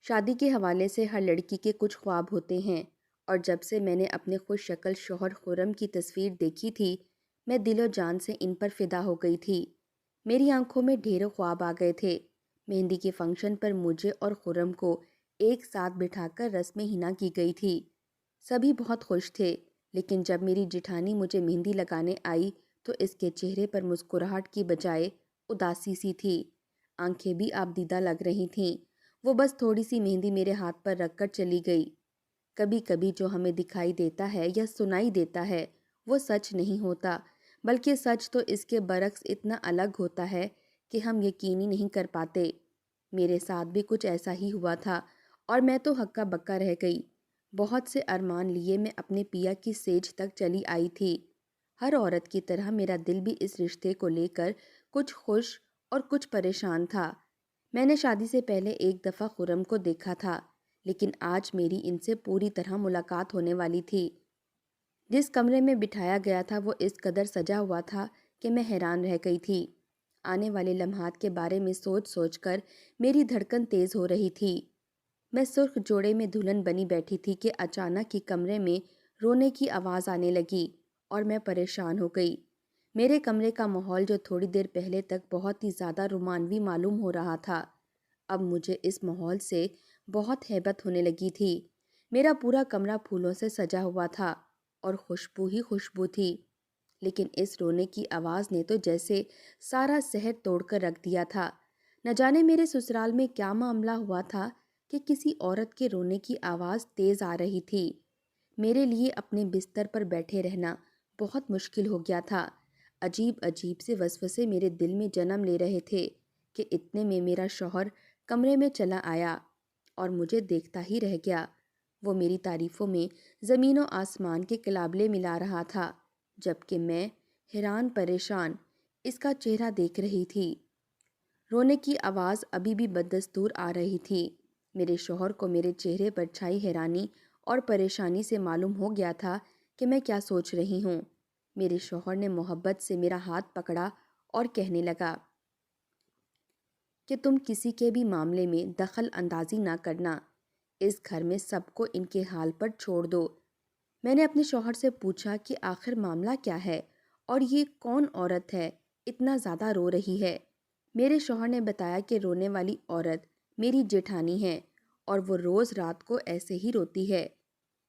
شادی کے حوالے سے ہر لڑکی کے کچھ خواب ہوتے ہیں، اور جب سے میں نے اپنے خوش شکل شوہر خرم کی تصویر دیکھی تھی، میں دل و جان سے ان پر فدا ہو گئی تھی۔ میری آنکھوں میں ڈھیروں خواب آ گئے تھے۔ مہندی کے فنکشن پر مجھے اور خرم کو ایک ساتھ بٹھا کر رسم حنا کی گئی تھی۔ سبھی بہت خوش تھے، لیکن جب میری جٹھانی مجھے مہندی لگانے آئی تو اس کے چہرے پر مسکراہٹ کی بجائے اداسی سی تھی۔ آنکھیں بھی آبدیدہ لگ رہی تھیں۔ وہ بس تھوڑی سی مہندی میرے ہاتھ پر رکھ کر چلی گئی۔ کبھی کبھی جو ہمیں دکھائی دیتا ہے یا سنائی دیتا ہے وہ سچ نہیں ہوتا، بلکہ سچ تو اس کے برعکس اتنا الگ ہوتا ہے کہ ہم یقین ہی نہیں کر پاتے۔ میرے ساتھ بھی کچھ ایسا ہی ہوا تھا، اور میں تو ہکا بکا رہ گئی۔ بہت سے ارمان لیے میں اپنے پیا کی سیج تک چلی آئی تھی۔ ہر عورت کی طرح میرا دل بھی اس رشتے کو لے کر کچھ خوش اور کچھ پریشان تھا۔ میں نے شادی سے پہلے ایک دفعہ خرم کو دیکھا تھا، لیکن آج میری ان سے پوری طرح ملاقات ہونے والی تھی۔ جس کمرے میں بٹھایا گیا تھا وہ اس قدر سجا ہوا تھا کہ میں حیران رہ گئی تھی۔ آنے والے لمحات کے بارے میں سوچ سوچ کر میری دھڑکن تیز ہو رہی تھی۔ میں سرخ جوڑے میں دلہن بنی بیٹھی تھی کہ اچانک ہی کمرے میں رونے کی آواز آنے لگی، اور میں پریشان ہو گئی۔ میرے کمرے کا ماحول جو تھوڑی دیر پہلے تک بہت ہی زیادہ رومانوی معلوم ہو رہا تھا، اب مجھے اس ماحول سے بہت ہیبت ہونے لگی تھی۔ میرا پورا کمرہ پھولوں سے سجا ہوا تھا اور خوشبو ہی خوشبو تھی، لیکن اس رونے کی آواز نے تو جیسے سارا سحر توڑ کر رکھ دیا تھا۔ نہ جانے میرے سسرال میں کیا معاملہ ہوا تھا کہ کسی عورت کے رونے کی آواز تیز آ رہی تھی۔ میرے لیے اپنے بستر پر بیٹھے رہنا بہت مشکل ہو گیا تھا۔ عجیب عجیب سے وسوسے میرے دل میں جنم لے رہے تھے کہ اتنے میں میرا شوہر کمرے میں چلا آیا اور مجھے دیکھتا ہی رہ گیا۔ وہ میری تعریفوں میں زمین و آسمان کے قلابلے ملا رہا تھا، جبکہ میں حیران پریشان اس کا چہرہ دیکھ رہی تھی۔ رونے کی آواز ابھی بھی بدستور آ رہی تھی۔ میرے شوہر کو میرے چہرے پر چھائی حیرانی اور پریشانی سے معلوم ہو گیا تھا کہ میں کیا سوچ رہی ہوں۔ میرے شوہر نے محبت سے میرا ہاتھ پکڑا اور کہنے لگا کہ تم کسی کے بھی معاملے میں دخل اندازی نہ کرنا، اس گھر میں سب کو ان کے حال پر چھوڑ دو۔ میں نے اپنے شوہر سے پوچھا کہ آخر معاملہ کیا ہے اور یہ کون عورت ہے اتنا زیادہ رو رہی ہے۔ میرے شوہر نے بتایا کہ رونے والی عورت میری جیٹھانی ہے اور وہ روز رات کو ایسے ہی روتی ہے۔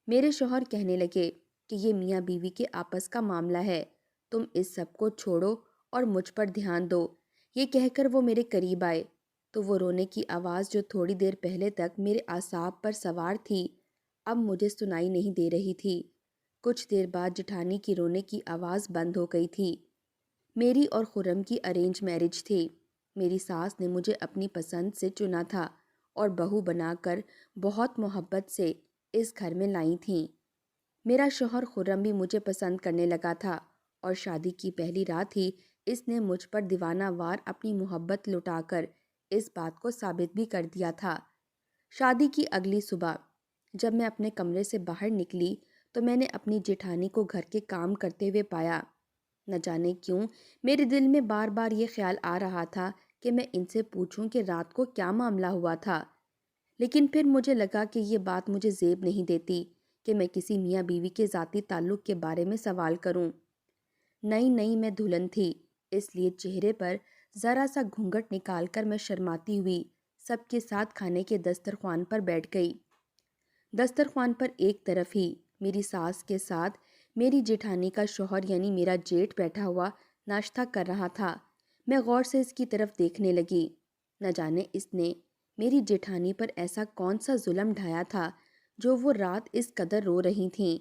میرے شوہر کہنے لگے کہ یہ میاں بیوی کے آپس کا معاملہ ہے، تم اس سب کو چھوڑو اور مجھ پر دھیان دو۔ یہ کہہ کر وہ میرے قریب آئے تو وہ رونے کی آواز جو تھوڑی دیر پہلے تک میرے اعصاب پر سوار تھی، اب مجھے سنائی نہیں دے رہی تھی۔ کچھ دیر بعد جٹھانی کی رونے کی آواز بند ہو گئی تھی۔ میری اور خرم کی ارینج میرج تھی۔ میری ساس نے مجھے اپنی پسند سے چنا تھا اور بہو بنا کر بہت محبت سے اس گھر میں لائی تھیں۔ میرا شوہر خرم بھی مجھے پسند کرنے لگا تھا، اور شادی کی پہلی رات ہی اس نے مجھ پر دیوانہ وار اپنی محبت لٹا کر اس بات کو ثابت بھی کر دیا تھا۔ شادی کی اگلی صبح جب میں اپنے کمرے سے باہر نکلی تو میں نے اپنی جیٹھانی کو گھر کے کام کرتے ہوئے پایا۔ نہ جانے کیوں میرے دل میں بار بار یہ خیال آ رہا تھا کہ میں ان سے پوچھوں کہ رات کو کیا معاملہ ہوا تھا، لیکن پھر مجھے لگا کہ یہ بات مجھے زیب نہیں دیتی کہ میں کسی میاں بیوی کے ذاتی تعلق کے بارے میں سوال کروں۔ نئی نئی میں دلہن تھی، اس لیے چہرے پر ذرا سا گھونگھٹ نکال کر میں شرماتی ہوئی سب کے ساتھ کھانے کے دسترخوان پر بیٹھ گئی۔ دسترخوان پر ایک طرف ہی میری ساس کے ساتھ میری جیٹھانی کا شوہر یعنی میرا جیٹ بیٹھا ہوا ناشتہ کر رہا تھا۔ میں غور سے اس کی طرف دیکھنے لگی۔ نہ جانے اس نے میری جیٹھانی پر ایسا کون سا ظلم ڈھایا تھا جو وہ رات اس قدر رو رہی تھیں،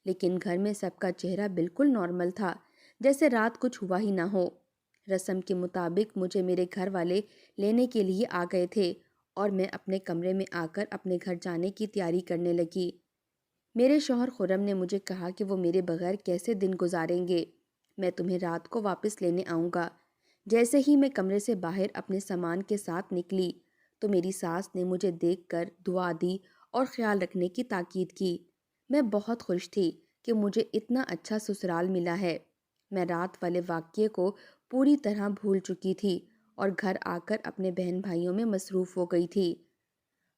لیکن گھر میں سب کا چہرہ بالکل نارمل تھا، جیسے رات کچھ ہوا ہی نہ ہو۔ رسم کے مطابق مجھے میرے گھر والے لینے کے لیے آ گئے تھے اور میں اپنے کمرے میں آ کر اپنے گھر جانے کی تیاری کرنے لگی۔ میرے شوہر خرم نے مجھے کہا کہ وہ میرے بغیر کیسے دن گزاریں گے، میں تمہیں رات کو واپس لینے آؤں گا۔ جیسے ہی میں کمرے سے باہر اپنے سامان کے ساتھ نکلی تو میری ساس نے مجھے دیکھ کر دعا دی اور خیال رکھنے کی تاکید کی۔ میں بہت خوش تھی کہ مجھے اتنا اچھا سسرال ملا ہے۔ میں رات والے واقعے کو پوری طرح بھول چکی تھی اور گھر آ کر اپنے بہن بھائیوں میں مصروف ہو گئی تھی۔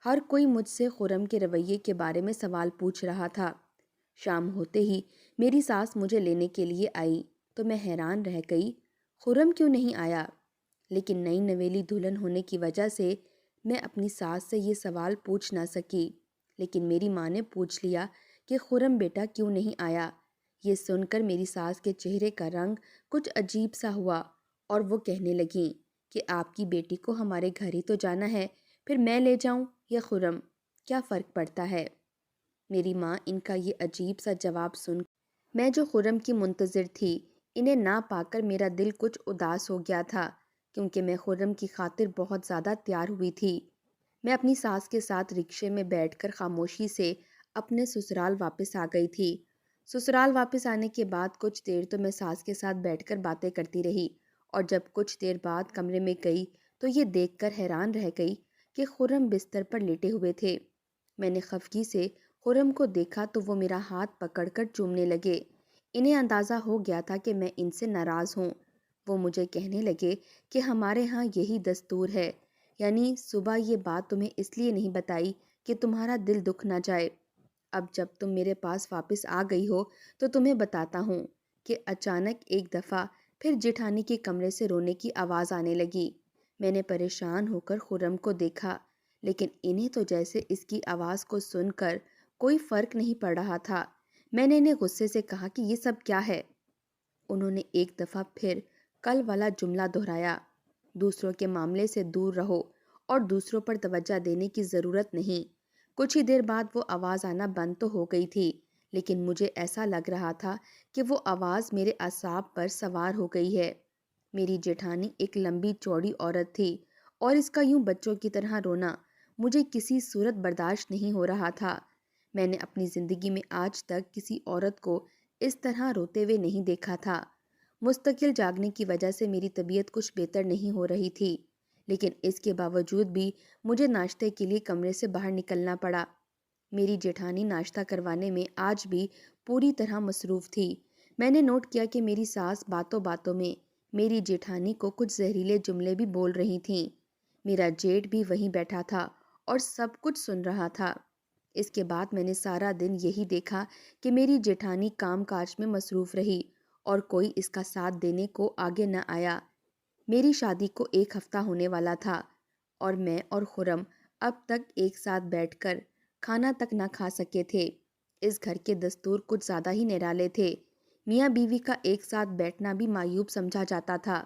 ہر کوئی مجھ سے خرم کے رویے کے بارے میں سوال پوچھ رہا تھا۔ شام ہوتے ہی میری ساس مجھے لینے کے لیے آئی تو میں حیران رہ گئی، خرم کیوں نہیں آیا؟ لیکن نئی نویلی دلہن ہونے کی وجہ سے میں اپنی ساس سے یہ سوال پوچھ نہ سکی، لیکن میری ماں نے پوچھ لیا کہ خرم بیٹا کیوں نہیں آیا۔ یہ سن کر میری ساس کے چہرے کا رنگ کچھ عجیب سا ہوا اور وہ کہنے لگیں کہ آپ کی بیٹی کو ہمارے گھر ہی تو جانا ہے، پھر میں لے جاؤں یا خرم، کیا فرق پڑتا ہے؟ میری ماں ان کا یہ عجیب سا جواب سن میں جو خرم کی منتظر تھی انہیں نہ پا کر میرا دل کچھ اداس ہو گیا تھا، کیونکہ میں خرم کی خاطر بہت زیادہ تیار ہوئی تھی۔ میں اپنی ساس کے ساتھ رکشے میں بیٹھ کر خاموشی سے اپنے سسرال واپس آ گئی تھی۔ سسرال واپس آنے کے بعد کچھ دیر تو میں ساس کے ساتھ بیٹھ کر باتیں کرتی رہی، اور جب کچھ دیر بعد کمرے میں گئی تو یہ دیکھ کر حیران رہ گئی کہ خرم بستر پر لیٹے ہوئے تھے۔ میں نے خفگی سے خرم کو دیکھا تو وہ میرا ہاتھ پکڑ کر چومنے لگے۔ انہیں اندازہ ہو گیا تھا کہ میں ان سے ناراض ہوں۔ وہ مجھے کہنے لگے کہ ہمارے ہاں یہی دستور ہے، یعنی صبح یہ بات تمہیں اس لیے نہیں بتائی کہ تمہارا دل دکھ نہ جائے۔ اب جب تم میرے پاس واپس آ گئی ہو تو تمہیں بتاتا ہوں کہ اچانک ایک دفعہ پھر جیٹھانی کے کمرے سے رونے کی آواز آنے لگی۔ میں نے پریشان ہو کر خرم کو دیکھا، لیکن انہیں تو جیسے اس کی آواز کو سن کر کوئی فرق نہیں پڑ رہا تھا۔ میں نے انہیں غصے سے کہا کہ یہ سب کیا ہے؟ انہوں نے ایک دفعہ پھر کل والا جملہ دہرایا، دوسروں کے معاملے سے دور رہو اور دوسروں پر توجہ دینے کی ضرورت نہیں۔ کچھ ہی دیر بعد وہ آواز آنا بند تو ہو گئی تھی، لیکن مجھے ایسا لگ رہا تھا کہ وہ آواز میرے اعصاب پر سوار ہو گئی ہے۔ میری جیٹھانی ایک لمبی چوڑی عورت تھی اور اس کا یوں بچوں کی طرح رونا مجھے کسی صورت برداشت نہیں ہو رہا تھا۔ میں نے اپنی زندگی میں آج تک کسی عورت کو اس طرح روتے ہوئے نہیں دیکھا تھا۔ مستقل جاگنے کی وجہ سے میری طبیعت کچھ بہتر نہیں ہو رہی تھی، لیکن اس کے باوجود بھی مجھے ناشتے کے لیے کمرے سے باہر نکلنا پڑا۔ میری جیٹھانی ناشتہ کروانے میں آج بھی پوری طرح مصروف تھی۔ میں نے نوٹ کیا کہ میری ساس باتوں باتوں میں میری جیٹھانی کو کچھ زہریلے جملے بھی بول رہی تھیں۔ میرا جیٹ بھی وہیں بیٹھا تھا اور سب کچھ سن رہا تھا۔ اس کے بعد میں نے سارا دن یہی دیکھا کہ میری جیٹھانی کام کاج میں مصروف رہی اور کوئی اس کا ساتھ دینے کو آگے نہ آیا۔ میری شادی کو ایک ہفتہ ہونے والا تھا اور میں اور خرم اب تک ایک ساتھ بیٹھ کر کھانا تک نہ کھا سکے تھے۔ اس گھر کے دستور کچھ زیادہ ہی نرالے تھے۔ میاں بیوی کا ایک ساتھ بیٹھنا بھی معیوب سمجھا جاتا تھا۔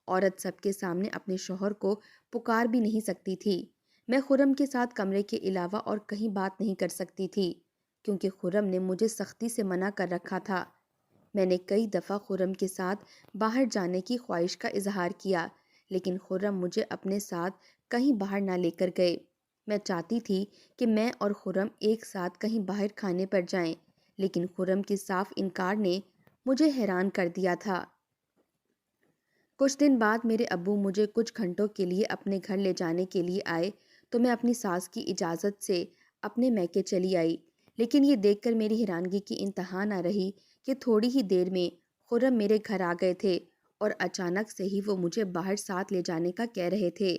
عورت سب کے سامنے اپنے شوہر کو پکار بھی نہیں سکتی تھی۔ میں خرم کے ساتھ کمرے کے علاوہ اور کہیں بات نہیں کر سکتی تھی، کیونکہ خرم نے مجھے سختی سے منع کر رکھا تھا۔ میں نے کئی دفعہ خرم کے ساتھ باہر جانے کی خواہش کا اظہار کیا، لیکن خرم مجھے اپنے ساتھ کہیں باہر نہ لے کر گئے۔ میں چاہتی تھی کہ میں اور خرم ایک ساتھ کہیں باہر کھانے پر جائیں، لیکن خرم کے صاف انکار نے مجھے حیران کر دیا تھا۔ کچھ دن بعد میرے ابو مجھے کچھ گھنٹوں کے لیے اپنے گھر لے جانے کے لیے آئے تو میں اپنی ساس کی اجازت سے اپنے میکے چلی آئی، لیکن یہ دیکھ کر میری حیرانگی کی انتہا نہ رہی کہ تھوڑی ہی دیر میں خرم میرے گھر آ گئے تھے اور اچانک سے ہی وہ مجھے باہر ساتھ لے جانے کا کہہ رہے تھے۔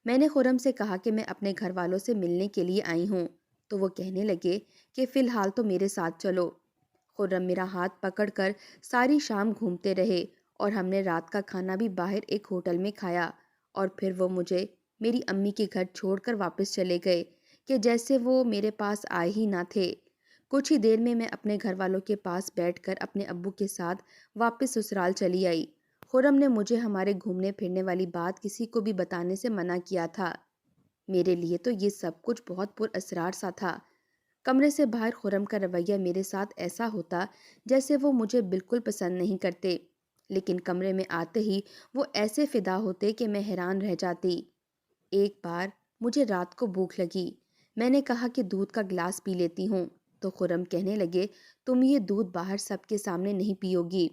میں نے خرم سے کہا کہ میں اپنے گھر والوں سے ملنے کے لیے آئی ہوں، تو وہ کہنے لگے کہ فی الحال تو میرے ساتھ چلو۔ خرم میرا ہاتھ پکڑ کر ساری شام گھومتے رہے اور ہم نے رات کا کھانا بھی باہر ایک ہوٹل میں کھایا، اور پھر وہ مجھے میری امی کے گھر چھوڑ کر واپس چلے گئے کہ جیسے وہ میرے پاس آئے ہی نہ تھے۔ کچھ ہی دیر میں اپنے گھر والوں کے پاس بیٹھ کر اپنے ابو کے ساتھ واپس سسرال چلی آئی۔ خرم نے مجھے ہمارے گھومنے پھرنے والی بات کسی کو بھی بتانے سے منع کیا تھا۔ میرے لیے تو یہ سب کچھ بہت پر اسرار سا تھا۔ کمرے سے باہر خرم کا رویہ میرے ساتھ ایسا ہوتا جیسے وہ مجھے بالکل پسند نہیں کرتے، لیکن کمرے میں آتے ہی وہ ایسے فدا ہوتے کہ میں حیران رہ جاتی۔ ایک بار مجھے رات کو بھوک لگی۔ میں نے کہا کہ دودھ کا گلاس پی لیتی ہوں، تو خرم کہنے لگے تم یہ دودھ باہر سب کے سامنے نہیں پیو گی،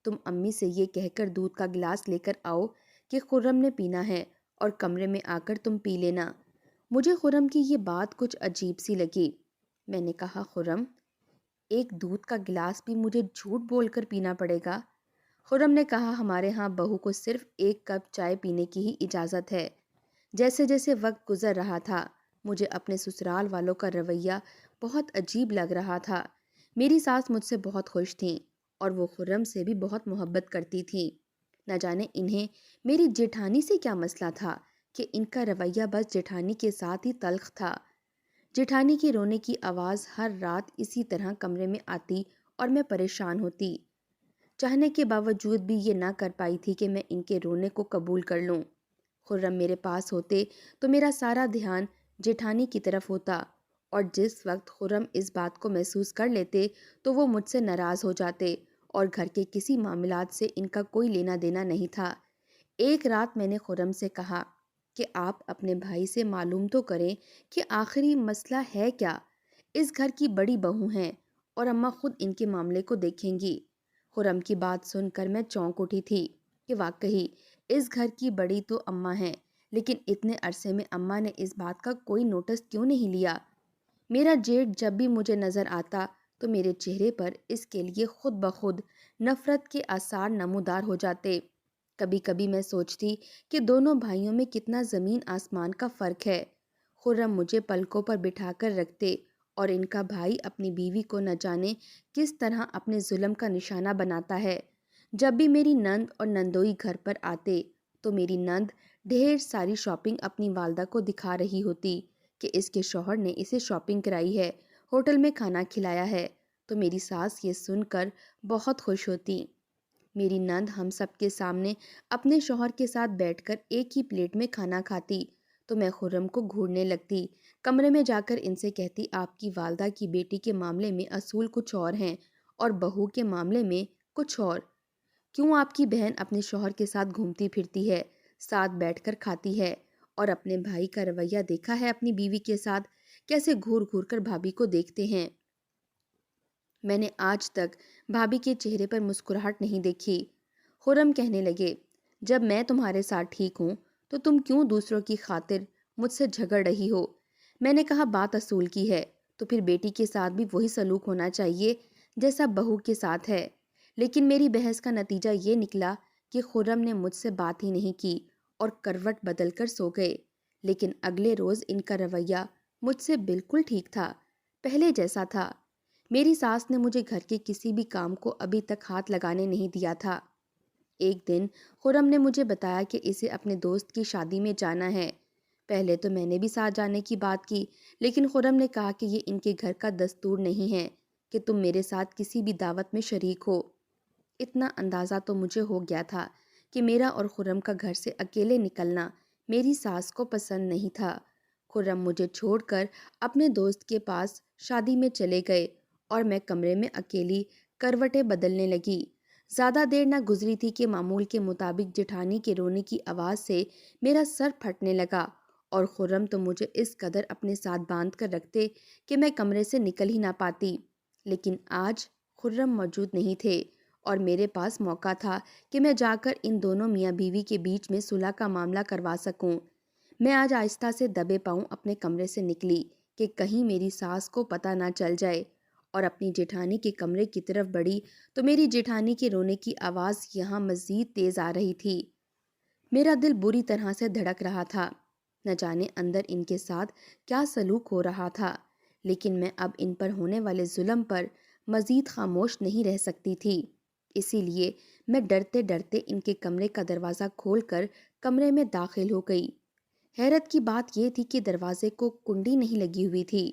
تم امی سے یہ کہہ کر دودھ کا گلاس لے کر آؤ کہ خرم نے پینا ہے اور کمرے میں آ کر تم پی لینا۔ مجھے خرم کی یہ بات کچھ عجیب سی لگی۔ میں نے کہا خرم، ایک دودھ کا گلاس بھی مجھے جھوٹ بول کر پینا پڑے گا؟ خرم نے کہا ہمارے ہاں بہو کو صرف ایک کپ چائے پینے کی ہی اجازت ہے۔ جیسے جیسے وقت گزر رہا تھا مجھے اپنے سسرال والوں کا رویہ بہت عجیب لگ رہا تھا۔ میری ساس مجھ سے بہت خوش تھیں اور وہ خرم سے بھی بہت محبت کرتی تھیں۔ نہ جانے انہیں میری جیٹھانی سے کیا مسئلہ تھا کہ ان کا رویہ بس جیٹھانی کے ساتھ ہی تلخ تھا۔ جیٹھانی کی رونے کی آواز ہر رات اسی طرح کمرے میں آتی اور میں پریشان ہوتی۔ چاہنے کے باوجود بھی یہ نہ کر پائی تھی کہ میں ان کے رونے کو قبول کر لوں۔ خرم میرے پاس ہوتے تو میرا سارا دھیان جیٹھانی کی طرف ہوتا، اور جس وقت خرم اس بات کو محسوس کر لیتے تو وہ مجھ سے ناراض ہو جاتے اور گھر کے کسی معاملات سے ان کا کوئی لینا دینا نہیں تھا۔ ایک رات میں نے خرم سے کہا کہ آپ اپنے بھائی سے معلوم تو کریں کہ آخری مسئلہ ہے کیا۔ اس گھر کی بڑی بہو ہیں اور اماں خود ان کے معاملے کو دیکھیں گی۔ خرم کی بات سن کر میں چونک اٹھی تھی کہ واقعی اس گھر کی بڑی تو اماں ہیں، لیکن اتنے عرصے میں اماں نے اس بات کا کوئی نوٹس کیوں نہیں لیا؟ میرا جیٹ جب بھی مجھے نظر آتا تو میرے چہرے پر اس کے لیے خود بخود نفرت کے آثار نمودار ہو جاتے۔ کبھی کبھی میں سوچتی کہ دونوں بھائیوں میں کتنا زمین آسمان کا فرق ہے۔ خرم مجھے پلکوں پر بٹھا کر رکھتے اور ان کا بھائی اپنی بیوی کو نہ جانے کس طرح اپنے ظلم کا نشانہ بناتا ہے۔ جب بھی میری نند اور نندوئی گھر پر آتے تو میری نند ڈھیر ساری شاپنگ اپنی والدہ کو دکھا رہی ہوتی کہ اس کے شوہر نے اسے شاپنگ کرائی ہے، ہوٹل میں کھانا کھلایا ہے، تو میری ساس یہ سن کر بہت خوش ہوتی۔ میری نند ہم سب کے سامنے اپنے شوہر کے ساتھ بیٹھ کر ایک ہی پلیٹ میں کھانا کھاتی تو میں خرم کو گھورنے لگتی، کمرے میں جا کر ان سے کہتی آپ کی والدہ کی بیٹی کے معاملے میں اصول کچھ اور ہیں اور بہو کے معاملے میں کچھ اور۔ کیوں آپ کی بہن اپنے شوہر کے ساتھ گھومتی پھرتی ہے، ساتھ بیٹھ کر کھاتی ہے، اور اپنے بھائی کا رویہ دیکھا ہے اپنی بیوی کے ساتھ کیسے گھور گھور کر بھابھی کو دیکھتے ہیں؟ میں نے آج تک بھابھی کے چہرے پر مسکراہٹ نہیں دیکھی۔ خرم کہنے لگے جب میں تمہارے ساتھ ٹھیک ہوں تو تم کیوں دوسروں کی خاطر مجھ سے جھگڑ رہی ہو؟ میں نے کہا بات اصول کی ہے تو پھر بیٹی کے ساتھ بھی وہی سلوک ہونا چاہیے جیسا بہو کے ساتھ ہے۔ لیکن میری بحث کا نتیجہ یہ نکلا کہ خرم نے مجھ سے بات ہی نہیں کی اور کروٹ بدل کر سو گئے۔ لیکن اگلے روز ان کا رویہ مجھ سے بالکل ٹھیک تھا، پہلے جیسا تھا۔ میری ساس نے مجھے گھر کے کسی بھی کام کو ابھی تک ہاتھ لگانے نہیں دیا تھا۔ ایک دن خرم نے مجھے بتایا کہ اسے اپنے دوست کی شادی میں جانا ہے۔ پہلے تو میں نے بھی ساتھ جانے کی بات کی، لیکن خرم نے کہا کہ یہ ان کے گھر کا دستور نہیں ہے کہ تم میرے ساتھ کسی بھی دعوت میں شریک ہو۔ اتنا اندازہ تو مجھے ہو گیا تھا کہ میرا اور خرم کا گھر سے اکیلے نکلنا میری ساس کو پسند نہیں تھا۔ خرم مجھے چھوڑ کر اپنے دوست کے پاس شادی میں چلے گئے اور میں کمرے میں اکیلی کروٹیں بدلنے لگی۔ زیادہ دیر نہ گزری تھی کہ معمول کے مطابق جیٹھانی کے رونے کی آواز سے میرا سر پھٹنے لگا اور خرم تو مجھے اس قدر اپنے ساتھ باندھ کر رکھتے کہ میں کمرے سے نکل ہی نہ پاتی۔ لیکن آج خرم موجود نہیں تھے اور میرے پاس موقع تھا کہ میں جا کر ان دونوں میاں بیوی کے بیچ میں صلح کا معاملہ کروا سکوں۔ میں آج آہستہ سے دبے پاؤں اپنے کمرے سے نکلی کہ کہیں میری ساس کو پتہ نہ چل جائے، اور اپنی جیٹھانی کے کمرے کی طرف بڑھی تو میری جیٹھانی کے رونے کی آواز یہاں مزید تیز آ رہی تھی۔ میرا دل بری طرح سے دھڑک رہا تھا، نہ جانے اندر ان کے ساتھ کیا سلوک ہو رہا تھا، لیکن میں اب ان پر ہونے والے ظلم پر مزید خاموش نہیں رہ سکتی تھی۔ اسی لیے میں ڈرتے ڈرتے ان کے کمرے کا دروازہ کھول کر کمرے میں داخل ہو گئی۔ حیرت کی بات یہ تھی کہ دروازے کو کنڈی نہیں لگی ہوئی تھی۔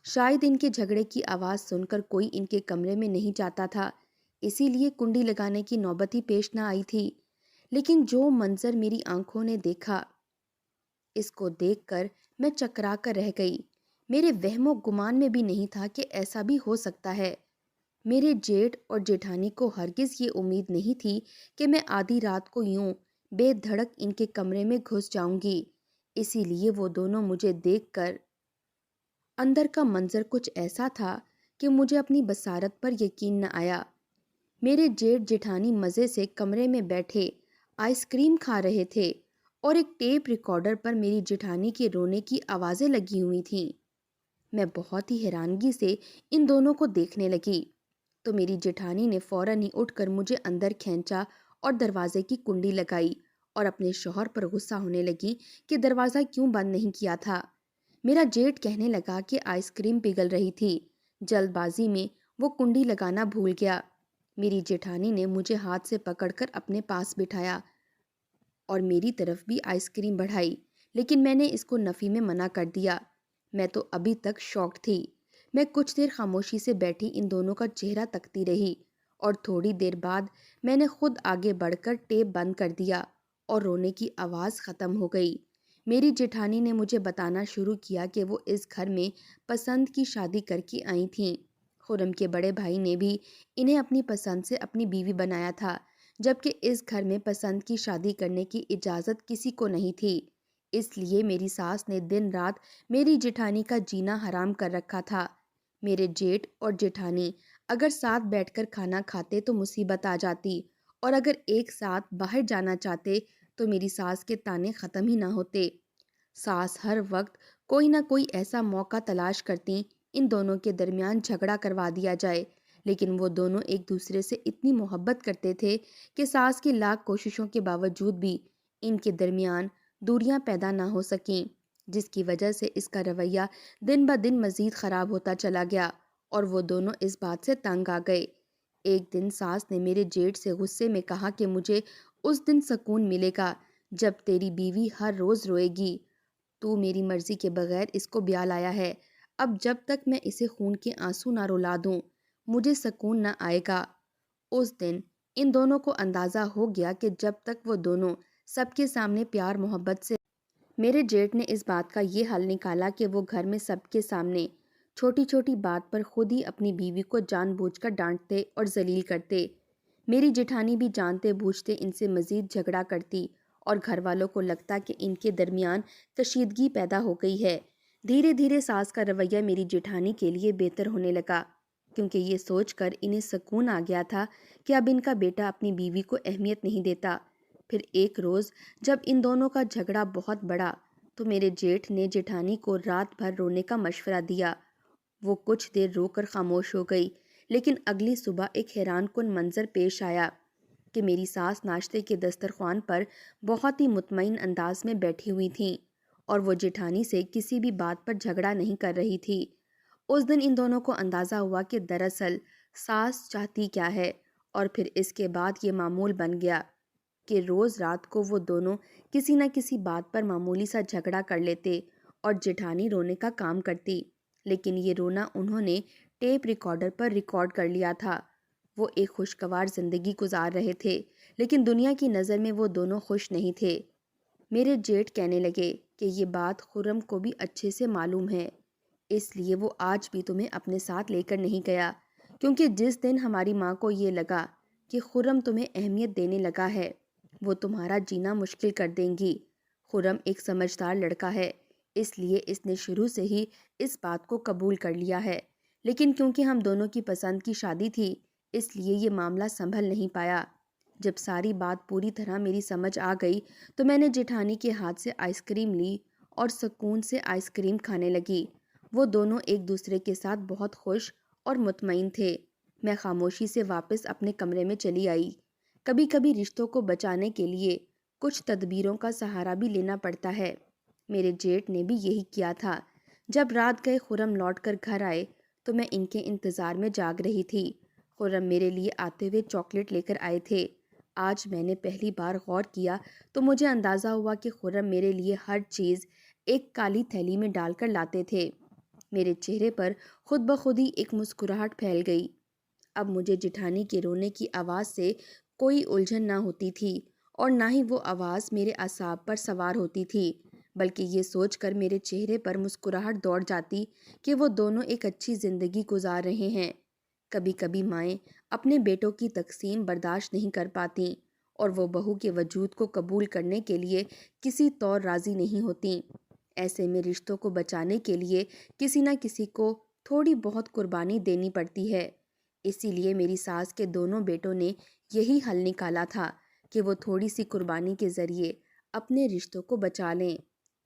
شاید ان کے جھگڑے کی آواز سن کر کوئی ان کے کمرے میں نہیں جاتا تھا، اسی لیے کنڈی لگانے کی نوبت ہی پیش نہ آئی تھی۔ لیکن جو منظر میری آنکھوں نے دیکھا، اس کو دیکھ کر میں چکرا کر رہ گئی۔ میرے وہم و گمان میں بھی نہیں تھا کہ ایسا بھی ہو سکتا ہے۔ میرے جیٹھ اور جیٹھانی کو ہرگز یہ امید نہیں تھی کہ میں آدھی رات کو یوں بے دھڑک ان کے کمرے میں گھس جاؤں گی۔ اسی لیے وہ دونوں مجھے دیکھ کر اندر کا منظر کچھ ایسا تھا کہ مجھے اپنی بصارت پر یقین نہ آیا۔ میرے جیٹھ جیٹھانی مزے سے کمرے میں بیٹھے آئس کریم کھا رہے تھے اور ایک ٹیپ ریکارڈر پر میری جیٹھانی کے رونے کی آوازیں لگی ہوئی تھیں۔ میں بہت ہی حیرانگی سے ان دونوں کو دیکھنے لگی تو میری جیٹھانی نے فوراً ہی اٹھ کر مجھے اندر کھینچا اور دروازے کی کنڈی لگائی اور اپنے شوہر پر غصہ ہونے لگی کہ دروازہ کیوں بند نہیں کیا تھا۔ میرا جیٹ کہنے لگا کہ آئس کریم پگھل رہی تھی۔ جلد بازی میں وہ کنڈی لگانا بھول گیا۔ میری جیٹھانی نے مجھے ہاتھ سے پکڑ کر اپنے پاس بٹھایا اور میری طرف بھی آئس کریم بڑھائی، لیکن میں نے اس کو نفی میں منع کر دیا۔ میں تو ابھی تک شاکڈ تھی۔ میں کچھ دیر خاموشی سے بیٹھی ان دونوں کا چہرہ تکتی رہی اور تھوڑی دیر بعد میں نے خود آگے بڑھ کر ٹیپ بند کر دیا اور رونے کی آواز ختم ہو گئی۔ میری جیٹھانی نے مجھے بتانا شروع کیا کہ وہ اس گھر میں پسند کی شادی کر کے آئی تھیں۔ خرم کے بڑے بھائی نے بھی انہیں اپنی پسند سے اپنی بیوی بنایا تھا، جبکہ اس گھر میں پسند کی شادی کرنے کی اجازت کسی کو نہیں تھی۔ اس لیے میری ساس نے دن رات میری جیٹھانی کا جینا حرام کر رکھا تھا۔ میرے جیٹ اور جیٹھانی اگر ساتھ بیٹھ کر کھانا کھاتے تو مصیبت آ جاتی، اور اگر ایک ساتھ باہر جانا چاہتے تو میری ساس کے تانے ختم ہی نہ ہوتے۔ ساس ہر وقت کوئی نہ کوئی ایسا موقع تلاش کرتی ان دونوں کے درمیان جھگڑا کروا دیا جائے، لیکن وہ دونوں ایک دوسرے سے اتنی محبت کرتے تھے کہ ساس کی لاکھ کوششوں کے باوجود بھی ان کے درمیان دوریاں پیدا نہ ہو سکیں، جس کی وجہ سے اس کا رویہ دن بہ دن مزید خراب ہوتا چلا گیا اور وہ دونوں اس بات سے تنگ آ گئے۔ ایک دن ساس نے میرے جیٹ سے غصے میں کہا کہ مجھے اس دن سکون ملے گا جب تیری بیوی ہر روز روئے گی۔ تو میری مرضی کے بغیر اس کو بیاہ لایا ہے، اب جب تک میں اسے خون کے آنسو نہ رلا دوں مجھے سکون نہ آئے گا۔ اس دن ان دونوں کو اندازہ ہو گیا کہ جب تک وہ دونوں سب کے سامنے پیار محبت سے میرے جیٹ نے اس بات کا یہ حل نکالا کہ وہ گھر میں سب کے سامنے چھوٹی چھوٹی بات پر خود ہی اپنی بیوی کو جان بوجھ کر ڈانٹتے اور ذلیل کرتے۔ میری جیٹھانی بھی جانتے بوجھتے ان سے مزید جھگڑا کرتی اور گھر والوں کو لگتا کہ ان کے درمیان کشیدگی پیدا ہو گئی ہے۔ دھیرے دھیرے ساس کا رویہ میری جیٹھانی کے لیے بہتر ہونے لگا، کیونکہ یہ سوچ کر انہیں سکون آ گیا تھا کہ اب ان کا بیٹا اپنی بیوی کو اہمیت نہیں دیتا۔ پھر ایک روز جب ان دونوں کا جھگڑا بہت بڑا تو میرے جیٹھ نے جیٹھانی کو رات بھر رونے کا مشورہ دیا۔ وہ کچھ دیر رو کر خاموش ہو گئی، لیکن اگلی صبح ایک حیران کن منظر پیش آیا کہ میری ساس ناشتے کے دسترخوان پر بہت ہی مطمئن انداز میں بیٹھی ہوئی تھیں اور وہ جیٹھانی سے کسی بھی بات پر جھگڑا نہیں کر رہی تھی۔ اس دن ان دونوں کو اندازہ ہوا کہ دراصل ساس چاہتی کیا ہے، اور پھر اس کے بعد یہ معمول بن گیا کہ روز رات کو وہ دونوں کسی نہ کسی بات پر معمولی سا جھگڑا کر لیتے اور جیٹھانی رونے کا کام کرتی، لیکن یہ رونا انہوں نے ٹیپ ریکارڈر پر ریکارڈ کر لیا تھا۔ وہ ایک خوشگوار زندگی گزار رہے تھے، لیکن دنیا کی نظر میں وہ دونوں خوش نہیں تھے۔ میرے جیٹ کہنے لگے کہ یہ بات خرم کو بھی اچھے سے معلوم ہے، اس لیے وہ آج بھی تمہیں اپنے ساتھ لے کر نہیں گیا، کیونکہ جس دن ہماری ماں کو یہ لگا کہ خرم تمہیں اہمیت دینے لگا ہے وہ تمہارا جینا مشکل کر دیں گی۔ خرم ایک سمجھدار لڑکا ہے، اس لیے اس نے شروع سے ہی اس بات کو قبول کر لیا ہے، لیکن کیونکہ ہم دونوں کی پسند کی شادی تھی اس لیے یہ معاملہ سنبھل نہیں پایا۔ جب ساری بات پوری طرح میری سمجھ آ گئی تو میں نے جیٹھانی کے ہاتھ سے آئس کریم لی اور سکون سے آئس کریم کھانے لگی۔ وہ دونوں ایک دوسرے کے ساتھ بہت خوش اور مطمئن تھے۔ میں خاموشی سے واپس اپنے کمرے میں چلی آئی۔ کبھی کبھی رشتوں کو بچانے کے لیے کچھ تدبیروں کا سہارا بھی لینا پڑتا ہے۔ میرے جیٹ نے بھی یہی کیا تھا۔ جب رات گئے خرم لوٹ کر گھر آئے تو میں ان کے انتظار میں جاگ رہی تھی۔ خرم میرے لیے آتے ہوئے چاکلیٹ لے کر آئے تھے۔ آج میں نے پہلی بار غور کیا تو مجھے اندازہ ہوا کہ خرم میرے لیے ہر چیز ایک کالی تھیلی میں ڈال کر لاتے تھے۔ میرے چہرے پر خود بخود ہی ایک مسکراہٹ پھیل گئی۔ اب مجھے جیٹھانی کے رونے کی آواز سے کوئی الجھن نہ ہوتی تھی اور نہ ہی وہ آواز میرے اعصاب پر سوار ہوتی تھی، بلکہ یہ سوچ کر میرے چہرے پر مسکراہٹ دوڑ جاتی کہ وہ دونوں ایک اچھی زندگی گزار رہے ہیں۔ کبھی کبھی مائیں اپنے بیٹوں کی تقسیم برداشت نہیں کر پاتیں اور وہ بہو کے وجود کو قبول کرنے کے لیے کسی طور راضی نہیں ہوتیں۔ ایسے میں رشتوں کو بچانے کے لیے کسی نہ کسی کو تھوڑی بہت قربانی دینی پڑتی ہے۔ اسی لیے میری ساس کے دونوں بیٹوں نے یہی حل نکالا تھا کہ وہ تھوڑی سی قربانی کے ذریعے اپنے رشتوں کو بچا لیں۔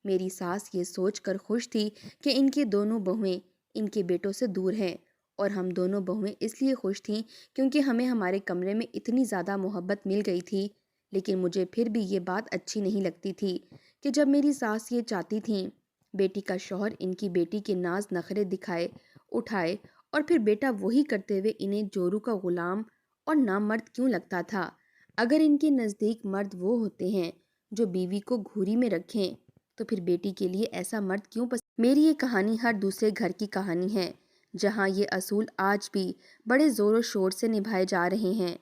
میری ساس یہ سوچ کر خوش تھی کہ ان کی دونوں بہویں ان کے بیٹوں سے دور ہیں، اور ہم دونوں بہویں اس لیے خوش تھیں کیونکہ ہمیں ہمارے کمرے میں اتنی زیادہ محبت مل گئی تھی۔ لیکن مجھے پھر بھی یہ بات اچھی نہیں لگتی تھی کہ جب میری ساس یہ چاہتی تھیں بیٹی کا شوہر ان کی بیٹی کے ناز نخرے دکھائے اٹھائے اور پھر بیٹا وہی کرتے ہوئے انہیں جورو کا غلام اور نامرد کیوں لگتا تھا؟ اگر ان کے نزدیک مرد وہ ہوتے ہیں جو بیوی کو گھوری میں رکھیں تو پھر بیٹی کے لیے ایسا مرد کیوں پسند؟ میری یہ کہانی ہر دوسرے گھر کی کہانی ہے جہاں یہ اصول آج بھی بڑے زور و شور سے نبھائے جا رہے ہیں۔